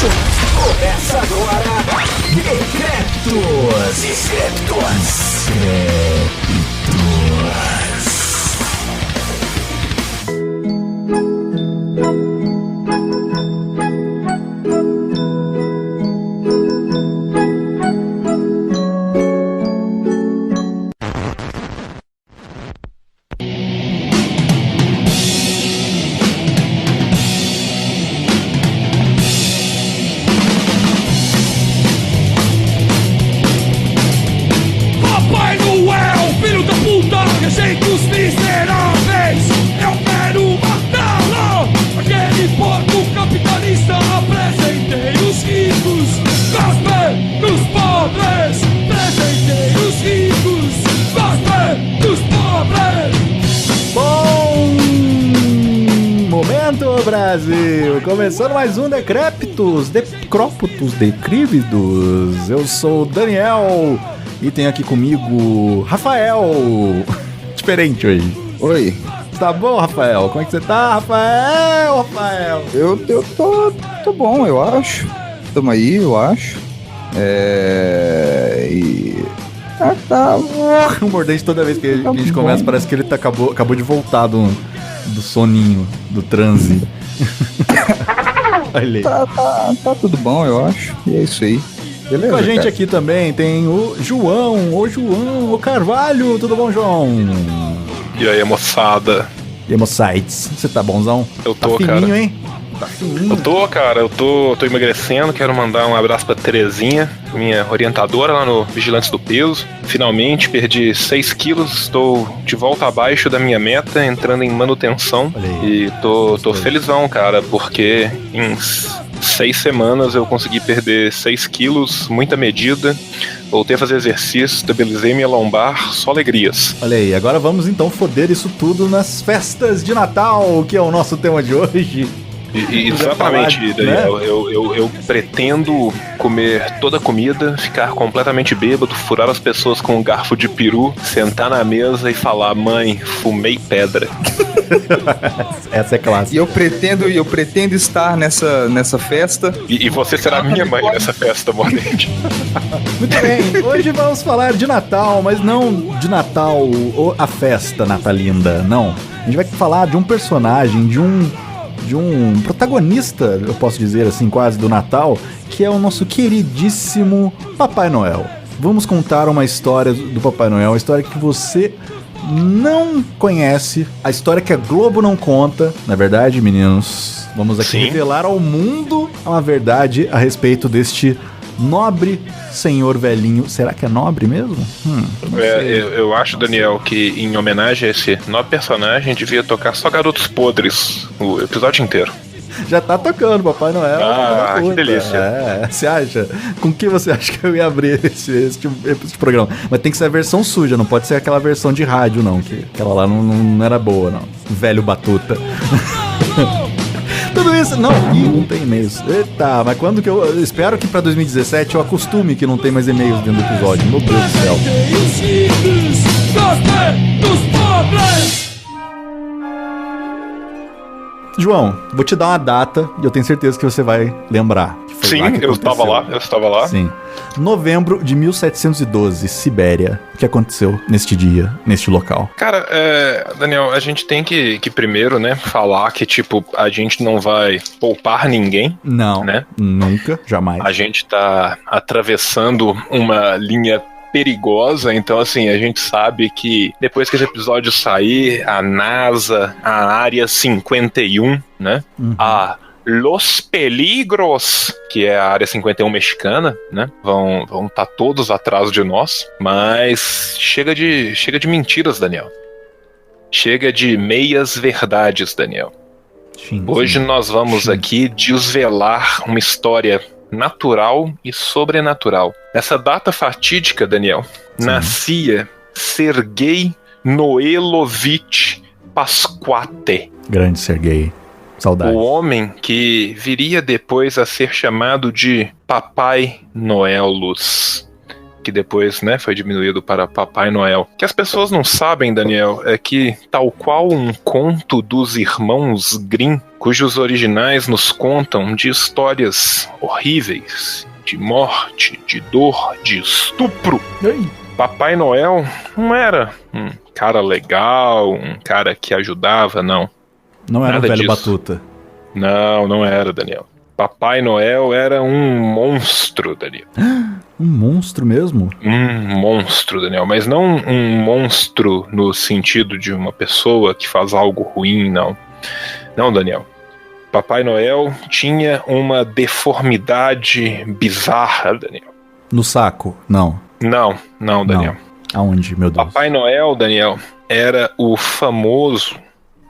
Começa agora Decrépitos. Papai Noel, filho da puta, rejeita os miseráveis. Eu quero matá-lo. Aquele porco capitalista, apresentei os ricos. Cospe nos pobres. Apresentei os ricos. Cospe nos pobres. Bom momento, Brasil! Começando mais um Decrépitos, Decrívidos. Eu sou o Daniel e tenho aqui comigo Rafael. Diferente hoje. Oi. Tá bom, Rafael? Como é que você tá, Rafael? Eu tô bom, eu acho. Tamo aí, eu acho. Tá. O mordente toda vez que a gente começa parece que ele acabou de voltar do soninho, do transe. Olha aí. Tá tudo bom, eu acho. E é isso aí. Beleza, Com a gente cara? aqui também tem o João Carvalho. Tudo bom, João? E aí, moçada? E Sites, você tá bonzão? Eu tô, tá fininho, cara. Hein? Tá fininho. Eu tô emagrecendo. Quero mandar um abraço pra Terezinha, minha orientadora lá no Vigilantes do Peso. Finalmente perdi 6 quilos, estou de volta abaixo da minha meta, entrando em manutenção. Olha aí. E tô felizão, cara, porque em 6 semanas eu consegui perder 6 quilos, muita medida. Voltei a fazer exercício, estabilizei minha lombar, só alegrias. Olha aí, agora vamos então foder isso tudo nas festas de Natal, que é o nosso tema de hoje. Exatamente, falar, Daniel. né? Eu pretendo comer toda a comida, ficar completamente bêbado, furar as pessoas com um garfo de peru, sentar na mesa e falar: mãe, fumei pedra. Essa é clássica. E eu pretendo estar nessa festa. E você será minha mãe nessa festa, mordente. Muito bem, hoje vamos falar de Natal, mas não de Natal, a festa natalina, não. A gente vai falar de um personagem, de um protagonista, eu posso dizer assim, quase do Natal, que é o nosso queridíssimo Papai Noel. Vamos contar uma história do Papai Noel, uma história que você não conhece, a história que a Globo não conta, na verdade, meninos. Vamos aqui Sim. revelar ao mundo uma verdade a respeito deste nobre senhor velhinho. Será que é nobre mesmo? Eu acho, Daniel, que em homenagem a esse novo personagem devia tocar só Garotos Podres o episódio inteiro. Já tá tocando, Papai Noel. Ah, que puta. delícia. É, você acha? Com que você acha que eu ia abrir esse programa? Mas tem que ser a versão suja, não pode ser aquela versão de rádio, não, que aquela lá não era boa, não. Velho Batuta. Tudo isso, não tem e-mails. Eita, mas quando que eu espero que pra 2017 eu acostume que não tem mais e-mails dentro do episódio. Meu Deus do céu. Os ricos, cospe nos pobres. João, vou te dar uma data e eu tenho certeza que você vai lembrar. Que foi Sim, lá que eu estava lá. Sim. Novembro de 1712, Sibéria. O que aconteceu neste dia, neste local? Cara, Daniel, a gente tem que primeiro, né, falar que, tipo, a gente não vai poupar ninguém. Não, né? Nunca, jamais. A gente tá atravessando uma linha perigosa, então assim, a gente sabe que depois que esse episódio sair, a NASA, a Área 51, né, a Los Peligros, que é a Área 51 mexicana, né, vão estar todos atrás de nós, mas chega de mentiras, Daniel. Chega de meias verdades, Daniel. Sim. Hoje nós vamos aqui desvelar uma história natural e sobrenatural. Nessa data fatídica, Daniel, nascia Sergei Noelovich Pasquate. Grande Sergei. Saudade. O homem que viria depois a ser chamado de Papai Noelus. que depois, né, foi diminuído para Papai Noel. O que as pessoas não sabem, Daniel, é que, tal qual um conto dos irmãos Grimm, cujos originais nos contam de histórias horríveis, de morte, de dor, de estupro, Ei. Papai Noel não era um cara legal, um cara que ajudava, não. Não era o Nada velho disso. Batuta. Não, não era, Daniel. Papai Noel era um monstro, Daniel. Um monstro mesmo? Um monstro, Daniel. Mas não um monstro no sentido de uma pessoa que faz algo ruim, não. Não, Daniel. Papai Noel tinha uma deformidade bizarra, Daniel. No saco? Não. Não, Daniel. Não. Aonde, meu Deus? Papai Noel, Daniel, era o famoso,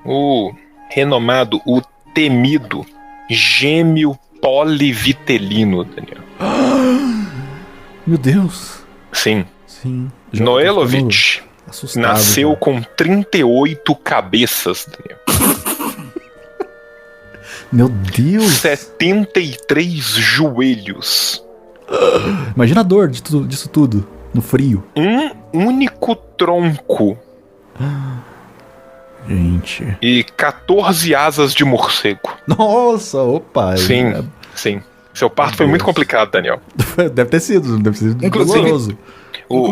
o renomado, o temido gêmeo polivitelino, Daniel. Meu Deus. Sim. Sim. Noelovitch nasceu já. com 38 cabeças, Daniel. Meu Deus. 73 joelhos. Imagina a dor disso tudo. No frio. Um único tronco. Gente. E 14 asas de morcego. Nossa, opa. Sim. Seu parto foi Deus. muito complicado, Daniel. Deve ter sido Inclusive- doloroso.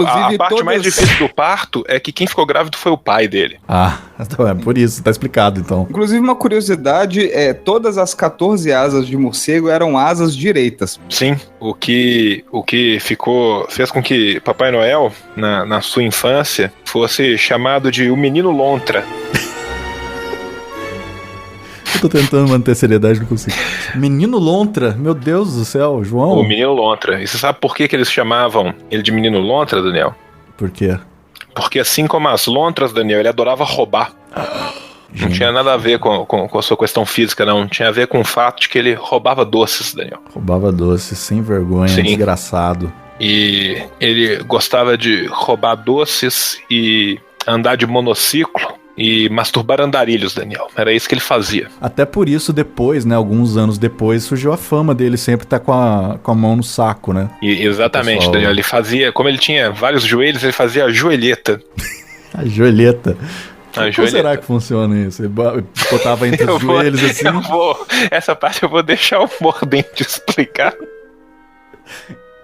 A parte todas- mais difícil do parto é que quem ficou grávido foi o pai dele. Ah, então é por isso, tá explicado então. Inclusive, uma curiosidade todas as 14 asas de morcego eram asas direitas. Sim, o que fez com que Papai Noel, na sua infância, fosse chamado de o Menino Lontra. Eu tô tentando manter a seriedade, não consigo. Menino Lontra, meu Deus do céu, João. O Menino Lontra. E você sabe por que eles chamavam ele de Menino Lontra, Daniel? Por quê? Porque assim como as lontras, Daniel, ele adorava roubar. Não tinha nada a ver com a sua questão física, não. Tinha a ver com o fato de que ele roubava doces, Daniel. Roubava doce, sem vergonha, Sim. desgraçado. E ele gostava de roubar doces e andar de monociclo e masturbar andarilhos, Daniel. Era isso que ele fazia. Até por isso, depois, né, alguns anos depois, surgiu a fama dele sempre estar com a mão no saco, né? E exatamente, Pessoal. Daniel. Ele fazia, como ele tinha vários joelhos, ele fazia a joelheta. A joelheta. A Como joelheta. será que funciona isso? Ele botava entre os joelhos assim? Essa parte eu vou deixar o Mordente explicar.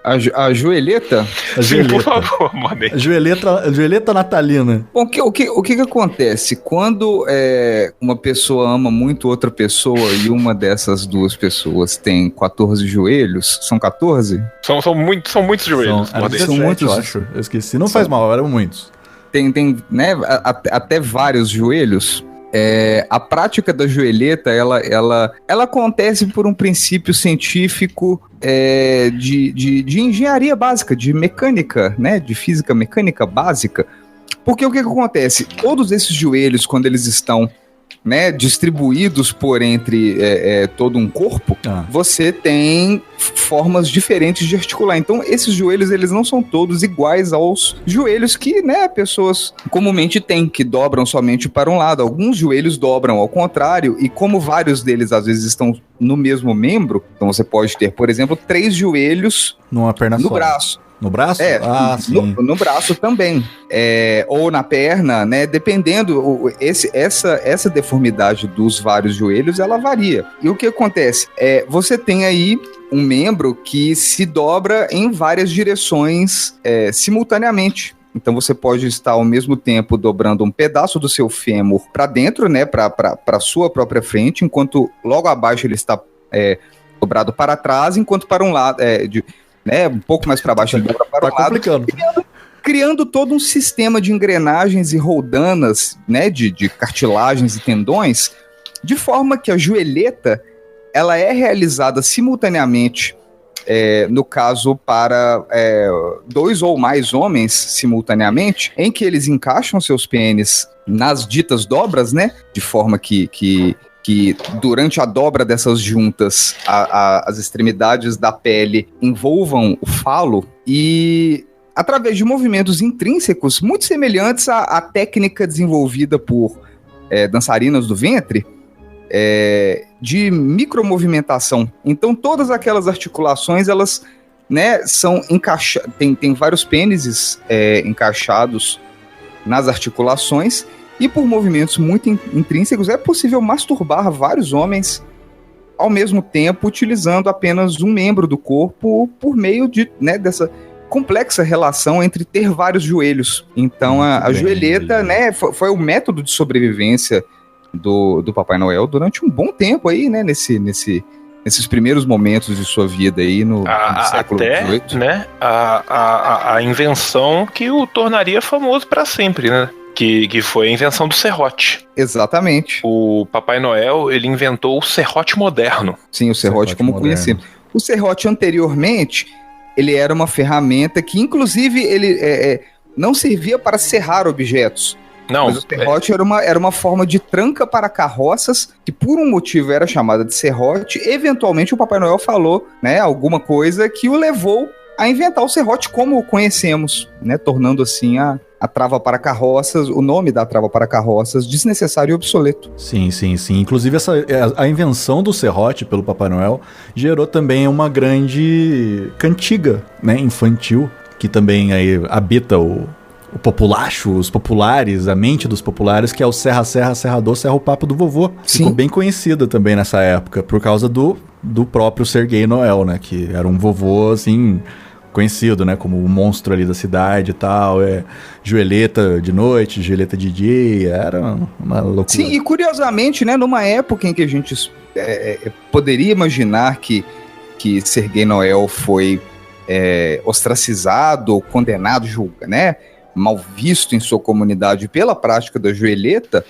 A joelheta? A Sim, por joelheta. favor, Mordente. A joelheta natalina. Bom, o que acontece? Quando uma pessoa ama muito outra pessoa e uma dessas duas pessoas tem 14 joelhos, são 14? São muitos joelhos, São, Mordente. são 17, muitos. eu acho. Eu esqueci. Não faz mal, eram muitos. Tem né, até vários joelhos. A prática da joelheta, ela acontece por um princípio científico de engenharia básica, de mecânica, né, de física mecânica básica. Porque o que acontece? Todos esses joelhos, quando eles estão, né, distribuídos por entre todo um corpo, você tem formas diferentes de articular. Então, esses joelhos, eles não são todos iguais aos joelhos que, né, pessoas comumente têm, que dobram somente para um lado. Alguns joelhos dobram ao contrário, e como vários deles, às vezes, estão no mesmo membro, então você pode ter, por exemplo, 3 joelhos Numa perna no só. braço. No braço? Sim. No braço também. Ou na perna, né? Dependendo, essa deformidade dos vários joelhos, ela varia. E o que acontece? Você tem aí um membro que se dobra em várias direções simultaneamente. Então você pode estar ao mesmo tempo dobrando um pedaço do seu fêmur para dentro, né? Para sua própria frente, enquanto logo abaixo ele está dobrado para trás, enquanto para um lado... um pouco mais para baixo, ele dobra para Tá um lado, complicando. criando todo um sistema de engrenagens e roldanas, né, de cartilagens e tendões, de forma que a joelheta, ela é realizada simultaneamente, no caso para 2 ou mais homens simultaneamente, em que eles encaixam seus pênis nas ditas dobras, né, de forma que durante a dobra dessas juntas, as extremidades da pele envolvam o falo e, através de movimentos intrínsecos muito semelhantes à técnica desenvolvida por dançarinas do ventre, de micromovimentação. Então, todas aquelas articulações, elas né, tem vários pênises encaixados nas articulações, e por movimentos muito intrínsecos é possível masturbar vários homens ao mesmo tempo, utilizando apenas um membro do corpo por meio dessa complexa relação entre ter vários joelhos. Então a joelheta, né, foi o método de sobrevivência do Papai Noel durante um bom tempo aí, né, nesses primeiros momentos de sua vida aí no século XVIII. Né, a invenção que o tornaria famoso para sempre, né? Que foi a invenção do serrote. Exatamente. O Papai Noel, ele inventou o serrote moderno. Sim, o serrote como conhecemos. O serrote anteriormente, ele era uma ferramenta que, inclusive, ele não servia para serrar objetos. Não. Mas o serrote era uma forma de tranca para carroças, que por um motivo era chamada de serrote. Eventualmente o Papai Noel falou, né, alguma coisa que o levou a inventar o serrote como o conhecemos, né, tornando assim a trava para carroças, o nome da trava para carroças, desnecessário e obsoleto. Sim. Inclusive a invenção do serrote pelo Papai Noel gerou também uma grande cantiga, né, infantil, que também aí habita o populacho, os populares, a mente dos populares, que é o Serra, Serrador, Serra o Papo do Vovô. Sim. Ficou bem conhecida também nessa época, por causa do próprio Serguei Noel, né, que era um vovô, assim, conhecido, né, como o monstro ali da cidade e tal, joelheta de noite, joeleta de dia, era uma loucura. Sim, e curiosamente, né, numa época em que a gente poderia imaginar que Serguei Noel foi ostracizado, condenado, né, mal visto em sua comunidade pela prática da joelheta,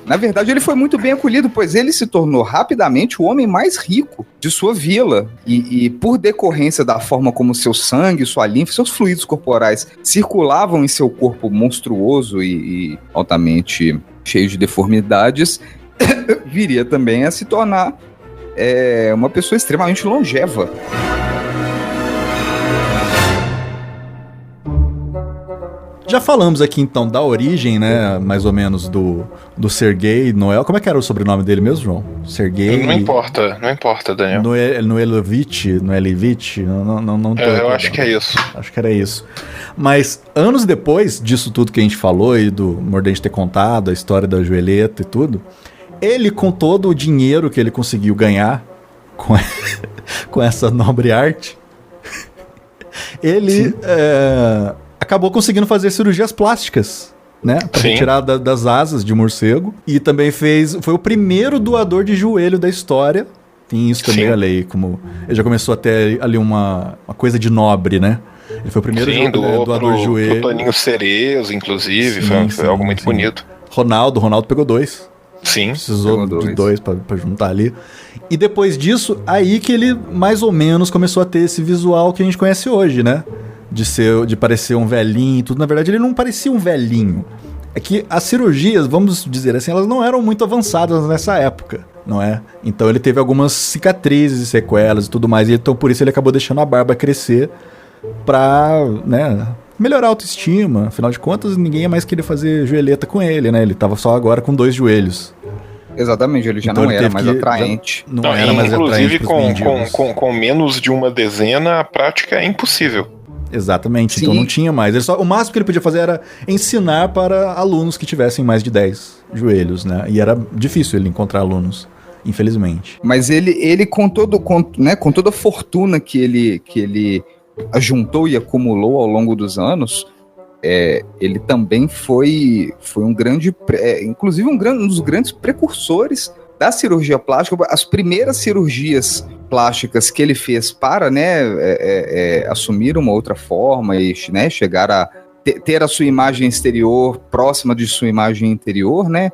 na verdade ele foi muito bem acolhido, pois ele se tornou rapidamente o homem mais rico de sua vila, e por decorrência da forma como seu sangue, sua linfa, seus fluidos corporais circulavam em seu corpo monstruoso e altamente cheio de deformidades, viria também a se tornar uma pessoa extremamente longeva. Já falamos aqui então da origem, né, mais ou menos do Serguei Noel. Como é que era o sobrenome dele mesmo, João? Serguei... Não importa, Daniel. Noelevich, não tô eu acho que é isso. Acho que era isso. Mas anos depois disso tudo que a gente falou e do Mordente ter contado, a história da joelheta e tudo, ele, com todo o dinheiro que ele conseguiu ganhar com essa nobre arte, ele acabou conseguindo fazer cirurgias plásticas, né, para retirar das asas de morcego, e também foi o primeiro doador de joelho da história. Tem isso também, ali, como ele já começou a ter ali uma coisa de nobre, né? Ele foi o primeiro doador de joelho. Pro Toninho Cerezo, inclusive, foi algo muito bonito. Ronaldo pegou 2. Sim. Precisou de 2 pra juntar ali. E depois disso, aí que ele mais ou menos começou a ter esse visual que a gente conhece hoje, né? De parecer um velhinho e tudo. Na verdade, ele não parecia um velhinho. É que as cirurgias, vamos dizer assim, elas não eram muito avançadas nessa época, não é? Então ele teve algumas cicatrizes e sequelas e tudo mais, e então por isso ele acabou deixando a barba crescer pra, né, melhorar a autoestima. Afinal de contas, ninguém ia mais querer fazer joelheta com ele, né? Ele tava só agora com 2 joelhos. Exatamente, ele já então não era mais atraente. Não era mais atraente. Inclusive, com menos de uma dezena, a prática é impossível. Exatamente, Sim. Então não tinha mais. O máximo que ele podia fazer era ensinar para alunos que tivessem mais de 10 joelhos, né? E era difícil ele encontrar alunos, infelizmente. Mas ele com toda a fortuna que ele ajuntou e acumulou ao longo dos anos, ele também foi um grande, inclusive um dos grandes precursores da cirurgia plástica. As primeiras cirurgias plásticas que ele fez para, né, assumir uma outra forma e, né, chegar a ter a sua imagem exterior próxima de sua imagem interior, né?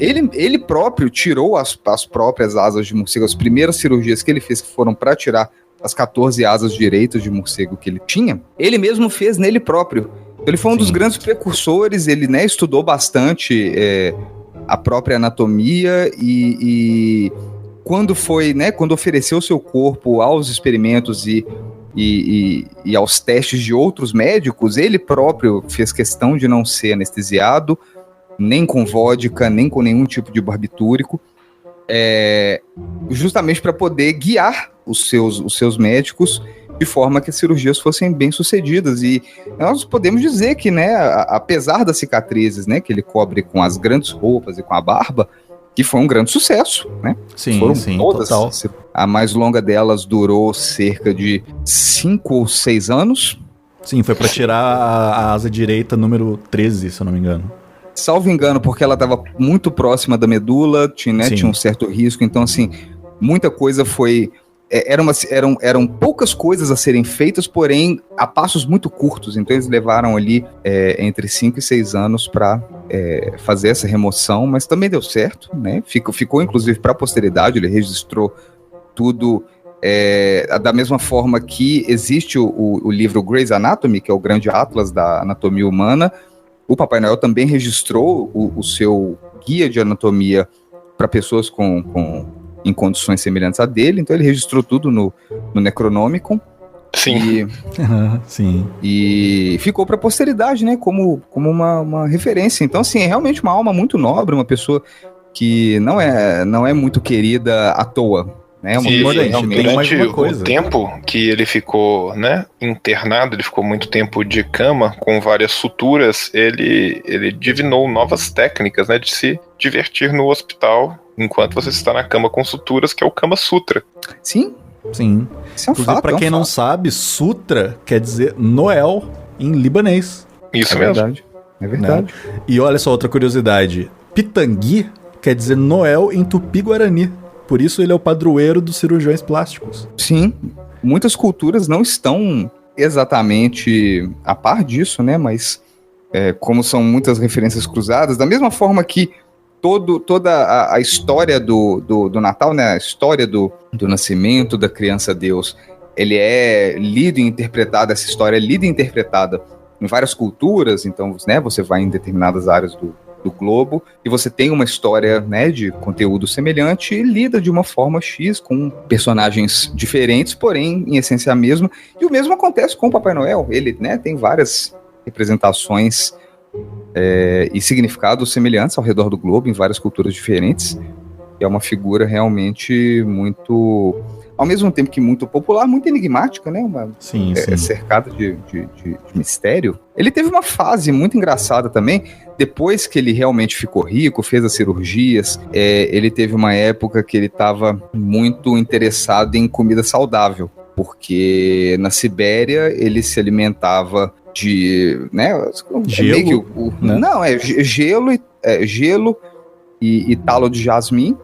Ele próprio tirou as próprias asas de morcego. As primeiras cirurgias que ele fez, que foram para tirar as 14 asas direitas de morcego que ele tinha, ele mesmo fez nele próprio. Ele foi um dos grandes precursores. Ele, né, estudou bastante a própria anatomia e quando ofereceu seu corpo aos experimentos e aos testes de outros médicos, ele próprio fez questão de não ser anestesiado, nem com vodka, nem com nenhum tipo de barbitúrico, justamente para poder guiar os seus médicos de forma que as cirurgias fossem bem sucedidas. E nós podemos dizer que, né, apesar das cicatrizes, né, que ele cobre com as grandes roupas e com a barba, que foi um grande sucesso, né? Sim, foram sim, todas. total. A mais longa delas durou cerca de 5 ou 6 anos. Sim, foi pra tirar a asa direita número 13, se eu não me engano. Salvo engano, porque ela estava muito próxima da medula, tinha um certo risco, então assim, muita coisa foi... Eram poucas coisas a serem feitas, porém a passos muito curtos, então eles levaram ali entre 5 e 6 anos para fazer essa remoção, mas também deu certo, né? Ficou inclusive para a posteridade, ele registrou tudo da mesma forma que existe o livro Grey's Anatomy, que é o grande atlas da anatomia humana. O Papai Noel também registrou o seu guia de anatomia para pessoas em condições semelhantes a dele, então ele registrou tudo no Necronomicon. Sim. Sim. E ficou para a posteridade, né, como uma referência. Então, assim, é realmente uma alma muito nobre, uma pessoa que não é muito querida à toa. Né? Durante o tempo que ele ficou, né, internado, ele ficou muito tempo de cama, com várias suturas, ele divinou novas técnicas, né, de se divertir no hospital enquanto você está na cama com suturas, que é o Kama Sutra. Sim. Sim. Isso é um fato. Pra quem não sabe, Sutra quer dizer Noel em libanês. Isso mesmo. É verdade. Né? E olha só outra curiosidade. Pitangui quer dizer Noel em Tupi-Guarani. Por isso ele é o padroeiro dos cirurgiões plásticos. Sim, muitas culturas não estão exatamente a par disso, né? Mas como são muitas referências cruzadas, da mesma forma que toda a história do Natal, né? A história do nascimento da criança Deus, ele é lido e interpretado, essa história é lida e interpretada em várias culturas, então, né, você vai em determinadas áreas do globo, e você tem uma história, né, de conteúdo semelhante e lida de uma forma X, com personagens diferentes, porém, em essência a mesma. E o mesmo acontece com o Papai Noel. Ele, né, tem várias representações e significados semelhantes ao redor do globo, em várias culturas diferentes. E é uma figura realmente muito... Ao mesmo tempo que muito popular, muito enigmática, né? Sim. Cercada de mistério. Ele teve uma fase muito engraçada também. Depois que ele realmente ficou rico, fez as cirurgias, ele teve uma época que ele estava muito interessado em comida saudável. Porque na Sibéria ele se alimentava de... Né, gelo? Né? Não, gelo e talo de jasmim.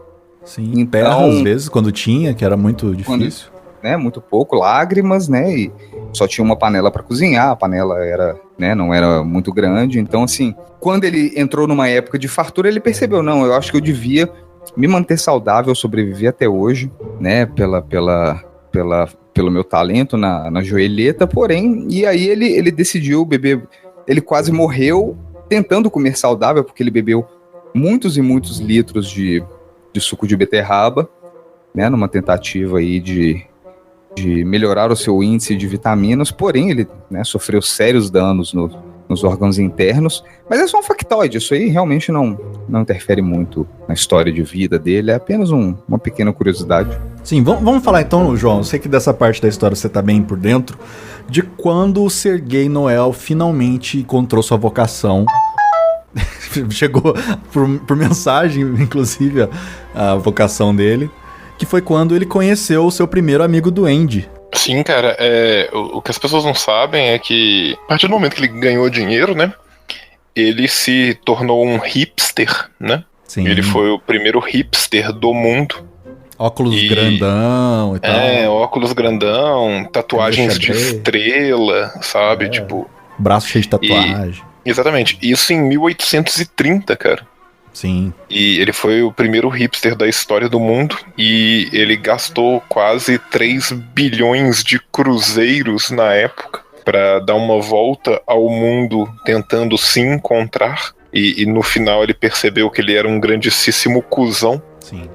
Sim, então, terra às vezes, quando tinha, que era muito difícil. Muito pouco, lágrimas, né, e só tinha uma panela para cozinhar, a panela não era muito grande, então assim, quando ele entrou numa época de fartura, ele percebeu, não, eu acho que eu devia me manter saudável, sobreviver até hoje, né, pelo meu talento na joelheta, porém, e aí ele decidiu beber, ele quase morreu tentando comer saudável, porque ele bebeu muitos e muitos litros de suco de beterraba, né, numa tentativa aí de melhorar o seu índice de vitaminas, porém ele, né, sofreu sérios danos nos órgãos internos, mas é só um factoide, isso aí realmente não interfere muito na história de vida dele, é apenas uma pequena curiosidade. Sim, vamos falar então, João, eu sei que dessa parte da história você tá bem por dentro, de quando o Sergei Noel finalmente encontrou sua vocação. Chegou por mensagem, inclusive, a vocação dele, que foi quando ele conheceu o seu primeiro amigo duende. Sim, cara, o que as pessoas não sabem é que, a partir do momento que ele ganhou dinheiro, né, ele se tornou um hipster, né? Sim. Ele foi o primeiro hipster do mundo. Óculos grandão e tal. Óculos grandão, tatuagens de estrela, sabe? Tipo... Braço cheio de tatuagem. Exatamente, isso em 1830, cara. Sim. E ele foi o primeiro hipster da história do mundo, e ele gastou quase 3 bilhões de cruzeiros na época para dar uma volta ao mundo tentando se encontrar, e no final ele percebeu que ele era um grandíssimo cuzão. Sim.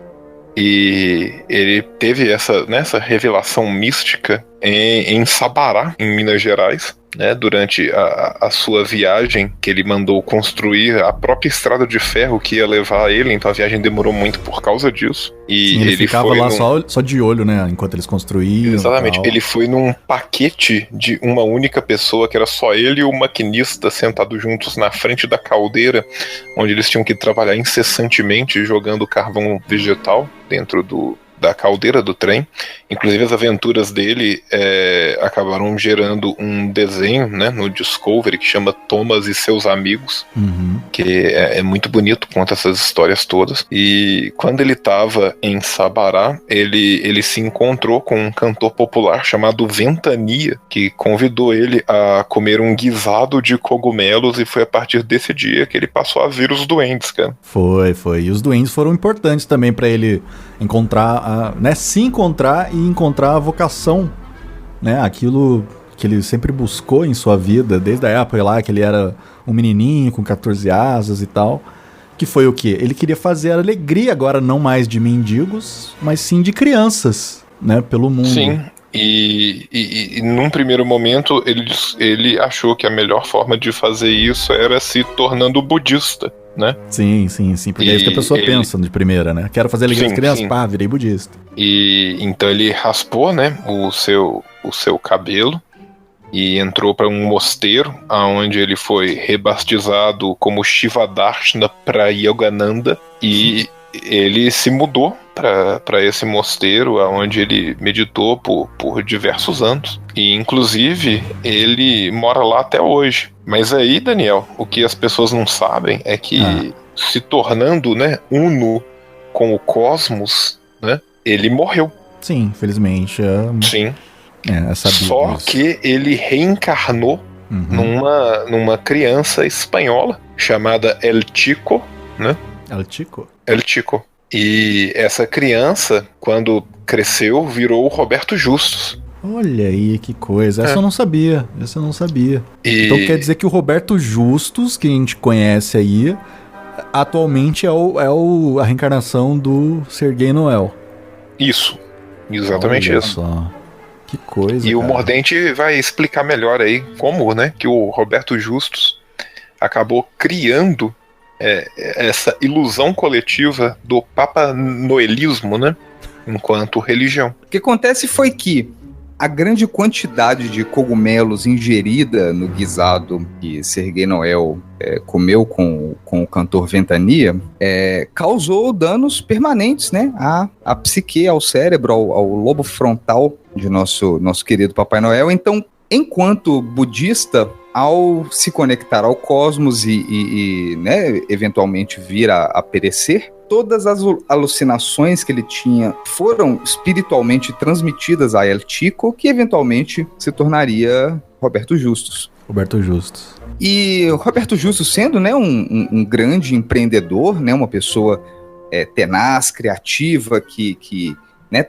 E ele teve essa revelação mística em Sabará, em Minas Gerais. né, durante a sua viagem, que ele mandou construir a própria estrada de ferro que ia levar ele, então a viagem demorou muito por causa disso. E Sim, ele ficava foi lá só de olho, né, enquanto eles construíam. Exatamente, tal. ele foi num paquete de uma única pessoa, que era só ele e o maquinista sentados juntos na frente da caldeira, onde eles tinham que trabalhar incessantemente jogando carvão vegetal dentro da caldeira do trem. Inclusive as aventuras dele acabaram gerando um desenho, né, no Discovery, que chama Thomas e Seus Amigos, que é muito bonito, conta essas histórias todas. E quando ele estava em Sabará, ele se encontrou com um cantor popular chamado Ventania, que convidou ele a comer um guisado de cogumelos, e foi a partir desse dia que ele passou a ver os duendes, cara. Foi. E os duendes foram importantes também pra ele encontrar, se encontrar e encontrar a vocação, né? Aquilo que ele sempre buscou em sua vida, desde a época lá que ele era um menininho com 14 asas e tal. Que foi o quê? Ele queria fazer a alegria agora não mais de mendigos, mas sim de crianças, né? Pelo mundo. Sim. E num primeiro momento ele achou que a melhor forma de fazer isso era se tornando budista, né? Sim, porque é isso que a pessoa pensa de primeira, né? Quero fazer alegria das crianças, pá, virei budista. E então ele raspou, né, o seu cabelo e entrou para um mosteiro, onde ele foi rebatizado como Shivadarshana Prayogananda, e ele se mudou para esse mosteiro, onde ele meditou por diversos anos. E, inclusive, ele mora lá até hoje. Mas aí, Daniel, o que as pessoas não sabem é que, se tornando, né, uno com o cosmos, né, ele morreu. Sim, infelizmente. Sim. Sabido Só isso. que ele reencarnou numa criança espanhola chamada El Chico, né? El Chico. E essa criança, quando cresceu, virou o Roberto Justus. Olha aí, que coisa. Essa eu não sabia. E... Então quer dizer que o Roberto Justus, que a gente conhece aí, atualmente é a reencarnação do Sergei Noel. Isso. Exatamente. Olha isso. Só. Que coisa, E cara. o Mordente vai explicar melhor aí como, né, que o Roberto Justus acabou criando essa ilusão coletiva do papanoelismo, né, enquanto religião. O que acontece foi que a grande quantidade de cogumelos ingerida no guisado que Sergei Noel comeu com o cantor Ventania causou danos permanentes, né, à psique, ao cérebro, ao lobo frontal de nosso querido Papai Noel. Então, enquanto budista, ao se conectar ao cosmos e né, eventualmente vir a perecer, todas as alucinações que ele tinha foram espiritualmente transmitidas a El Chico, que eventualmente se tornaria Roberto Justus. E o Roberto Justus, sendo, né, um grande empreendedor, né, uma pessoa tenaz, criativa, que né,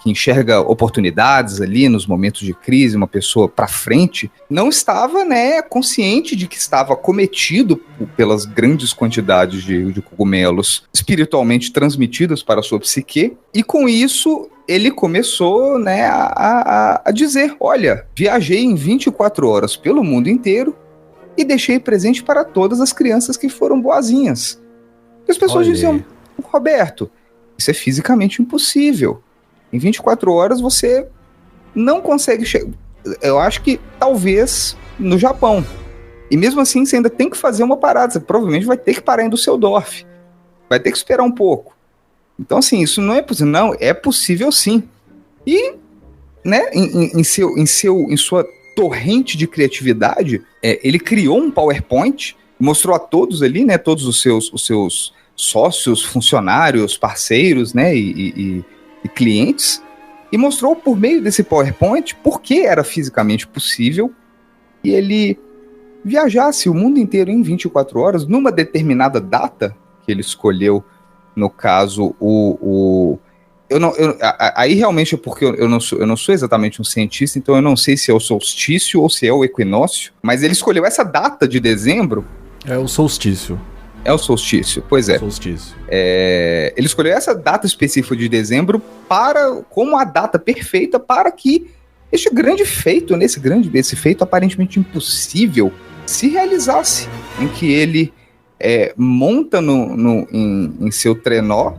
que enxerga oportunidades ali nos momentos de crise, uma pessoa para frente, não estava, né, consciente de que estava cometido pelas grandes quantidades de cogumelos espiritualmente transmitidos para a sua psique, e com isso ele começou, né, a dizer, olha, viajei em 24 horas pelo mundo inteiro e deixei presente para todas as crianças que foram boazinhas. E as pessoas diziam, Roberto, isso é fisicamente impossível. Em 24 horas você não consegue chegar. Eu acho que talvez no Japão. E mesmo assim você ainda tem que fazer uma parada. Você provavelmente vai ter que parar em Düsseldorf. Vai ter que esperar um pouco. Então, assim, isso não é possível. Não, é possível sim. E, né, em sua torrente de criatividade, ele criou um PowerPoint, mostrou a todos ali, né, todos os seus sócios, funcionários, parceiros, né, e clientes, e mostrou por meio desse PowerPoint por que era fisicamente possível que ele viajasse o mundo inteiro em 24 horas, numa determinada data que ele escolheu, no caso, aí realmente é porque eu não sou exatamente um cientista, então eu não sei se é o solstício ou se é o equinócio, mas ele escolheu essa data de dezembro. É o solstício. É o solstício, pois é. Solstício. Ele escolheu essa data específica de dezembro como a data perfeita para que este grande feito, esse feito aparentemente impossível, se realizasse, em que ele monta em seu trenó,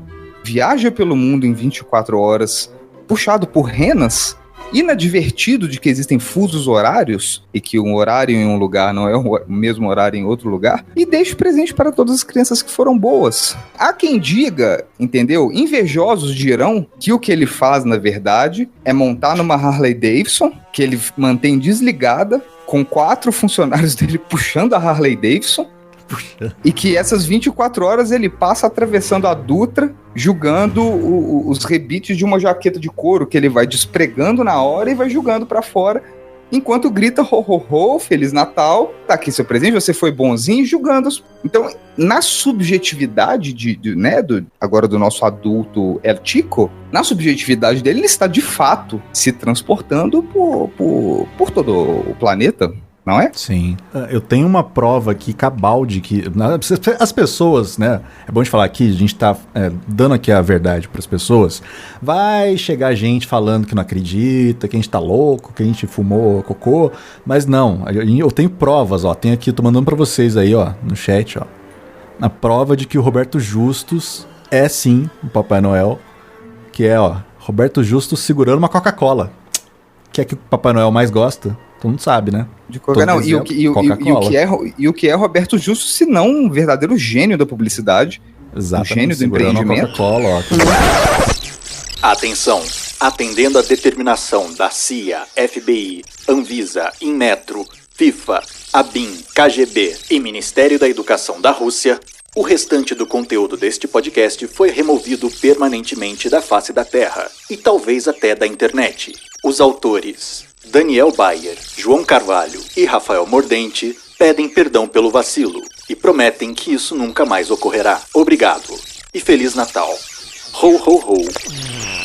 viaja pelo mundo em 24 horas, puxado por renas, inadvertido de que existem fusos horários e que um horário em um lugar não é o mesmo horário em outro lugar, e deixa presente para todas as crianças que foram boas. Há quem diga, entendeu? Invejosos dirão que o que ele faz, na verdade, é montar numa Harley Davidson, que ele mantém desligada, com 4 funcionários dele puxando a Harley Davidson, e que essas 24 horas ele passa atravessando a Dutra, jogando os rebites de uma jaqueta de couro que ele vai despregando na hora e vai jogando pra fora, enquanto grita ho, ho, ho, Feliz Natal, tá aqui seu presente, você foi bonzinho, julgando. Então, na subjetividade agora do nosso adulto El Chico, na subjetividade dele, ele está de fato se transportando por todo o planeta. Não é? Sim. Eu tenho uma prova aqui, cabal, de que as pessoas, né? É bom de falar aqui, a gente tá dando aqui a verdade pras pessoas. Vai chegar gente falando que não acredita, que a gente tá louco, que a gente fumou cocô, mas não. Eu tenho provas, ó. Tenho aqui, tô mandando pra vocês aí, ó, no chat, ó. A prova de que o Roberto Justus é sim o Papai Noel, que é, ó, Roberto Justus segurando uma Coca-Cola. Que é que o Papai Noel mais gosta. Todo mundo sabe, né? De Coca, não, e o que é Roberto Justus, se não um verdadeiro gênio da publicidade. Exatamente. Um gênio do empreendimento. Coca-Cola, ó. Atenção! Atendendo à determinação da CIA, FBI, Anvisa, Inmetro, FIFA, ABIN, KGB e Ministério da Educação da Rússia, o restante do conteúdo deste podcast foi removido permanentemente da face da Terra e talvez até da internet. Os autores Daniel Bayer, João Carvalho e Rafael Mordente pedem perdão pelo vacilo e prometem que isso nunca mais ocorrerá. Obrigado e Feliz Natal. Ho, ho, ho.